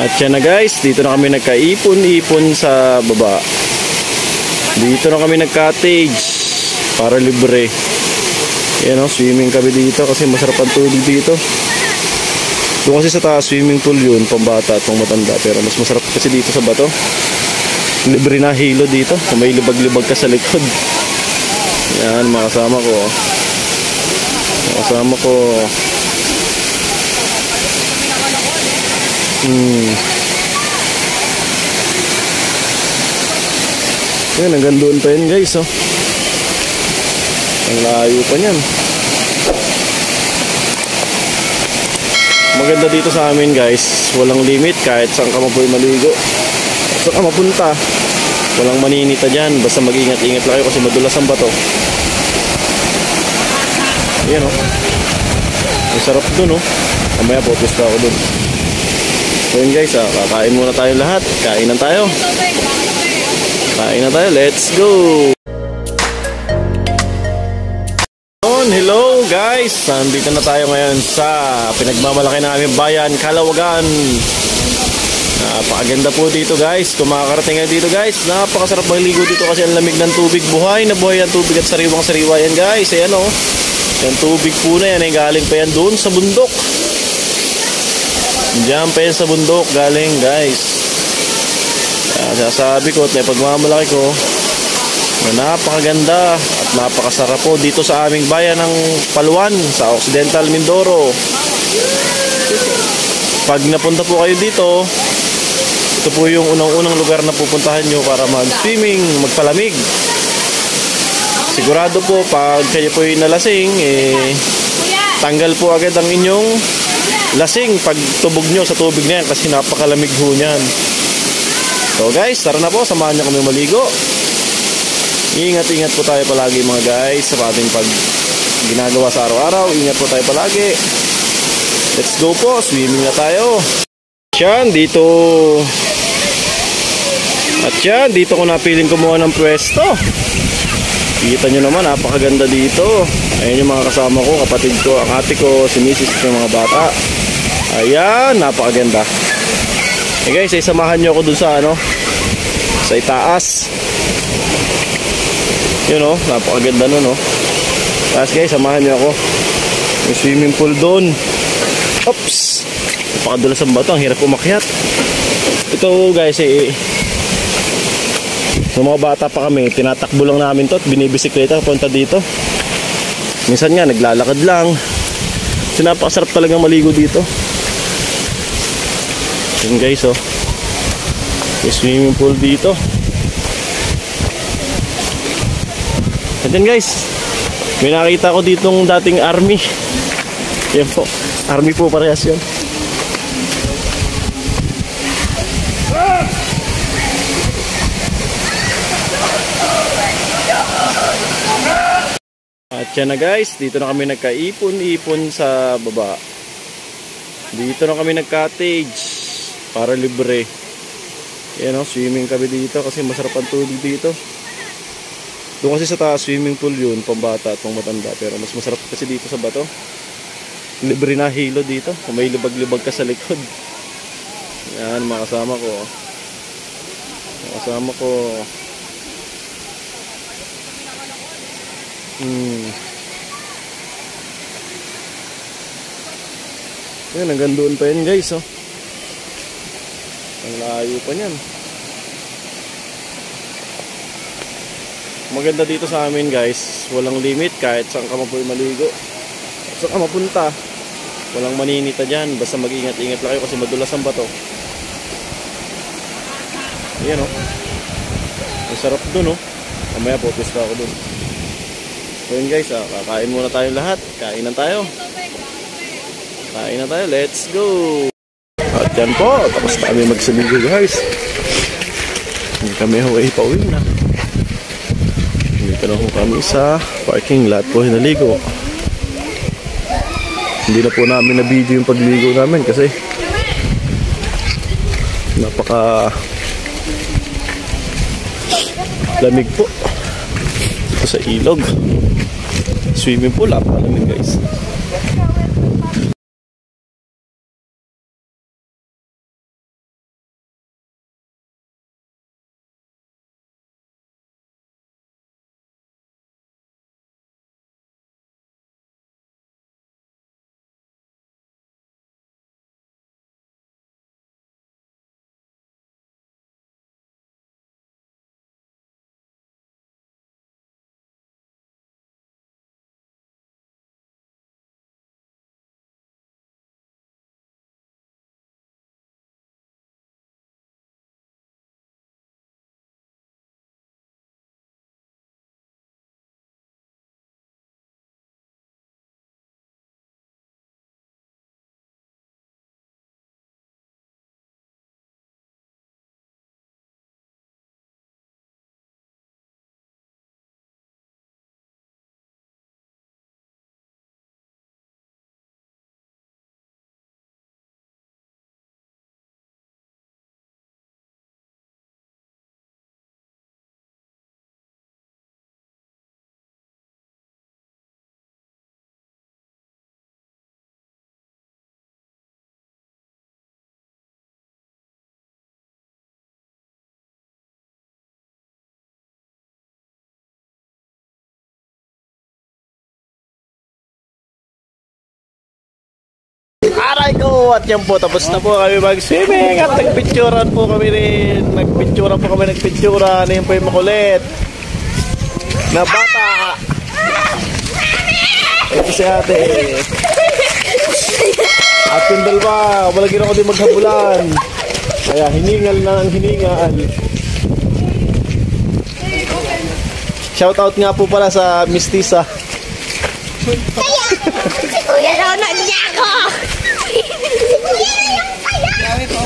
At yan na guys, dito na kami nagkaipon-ipon sa baba. Dito na kami nag-cottage para libre. Yan o, swimming kami dito kasi masarap ang tubig dito. Doon kasi sa taas, swimming pool yun, pambata at pangmatanda. Pero mas masarap kasi dito sa bato. Libre na hilo dito, may libag-libag ka sa likod. Yan, mga kasama ko. Mga kasama ko. Yan, hanggang doon pa yun guys, oh. Ang layo pa niyan. Maganda dito sa amin guys, walang limit kahit saan ka mapoy maligo. Saan ka mapunta, walang maninita dyan. Basta mag-ingat-ingat lang kayo kasi madulas ang bato. Yan, oh. Ang sarap dun, oh. Mamaya potos pa ako dun. So yun guys, kakain muna tayo lahat. Kainan tayo. Kain na tayo, let's go! Hello guys! Nandito na tayo ngayon sa pinagmamalaki namin bayan, Calawagan. Napakaganda po dito guys. Kung makakarating kayo dito guys, napakasarap maligo dito kasi ang lamig ng tubig. Buhay na buhay ang tubig at sariwang-sariwa yan guys. Ayan o. Yung tubig po na yan ay galing pa yan doon sa bundok. Diyan pa yan sa bundok galing guys. Sasabi ko at may pagmamalaki ko na napakaganda at napakasarap po dito sa aming bayan ng Paluan sa Occidental Mindoro. Pag napunta po kayo dito, ito po yung unang-unang lugar na pupuntahan nyo para mag-swimming, magpalamig. Sigurado po pag kayo po yung nalasing, tanggal po agad ang inyong lasing pag tubog nyo sa tubig na yan kasi napakalamig ho nyan. So guys, tara na po, samahan nyo kami maligo. Ingat-ingat po tayo palagi mga guys sa ating pag ginagawa sa araw-araw. Ingat po tayo palagi. Let's go po, swimming na tayo. Yan, dito. At yan, dito ko napiling kumuha ng pwesto. Kita nyo naman, napakaganda dito. Ayan yung mga kasama ko, kapatid ko, ang ate ko, si Mrs. yung mga bata. Ayan, napakaganda. Eh guys, samahan nyo ako dun sa sa itaas. Yun o, napakaganda nun o. Tapos guys, samahan nyo ako. May swimming pool dun. Oops! Napakadulas ang bato, ang hirap umakyat. Ito guys, sa mga bata pa kami, tinatakbo lang namin to at binibisikleta punta dito. Minsan nga, naglalakad lang. Kasi napakasarap talagang maligo dito. Yun guys, oh. May swimming pool dito. And then guys, may nakita ko ditong dating army. Yan po, army po parehas yun. At yan na guys, dito na kami nagkaipon-ipon sa baba. Dito na kami nag-cottage para libre. Yan o, swimming kami dito kasi masarap ang tubig dito. Doon kasi sa taas, swimming pool yun, pambata at pangmatanda. Pero mas masarap kasi dito sa bato. Libre na hilo dito, may libag-libag ka sa likod. Yan, mga kasama ko. Mga kasama ko. Yan, hanggang doon pa yun guys, oh. Ang layo pa niyan. Maganda dito sa amin guys, walang limit kahit saan ka mapoy maligo. Saan ka mapunta, walang maninita dyan. Basta mag-ingat-ingat lang kayo kasi madulas ang bato. Ayan o, ang sarap dun o. Mamaya potos pa ako dun. So yun guys, kakain muna tayo lahat. Kainan tayo. Kain na tayo, let's go. At yan po, tapos na kami magsaligo guys. Hindi kami huwag pauwi na. Dito na po kami sa parking lot po hinaligo. Hindi na po namin na-video yung pagligo namin kasi napaka lamig po. Ito sa ilog. Swimming pool, napakalamig guys. po at yan po. Tapos na po kami mag-swimming at nagpicturan po kami rin. Nagpicturan po kami, nagpicturan. Yan po yung makulit na bata. Ito si ate. At yung dalawa, malagyan ako din maghabulan. Kaya hiningal na ang hiningal. Shoutout nga po pala sa Miss Tisa. Kaya, si Kuya raw na niya ako. Si Kuya na yung kaya.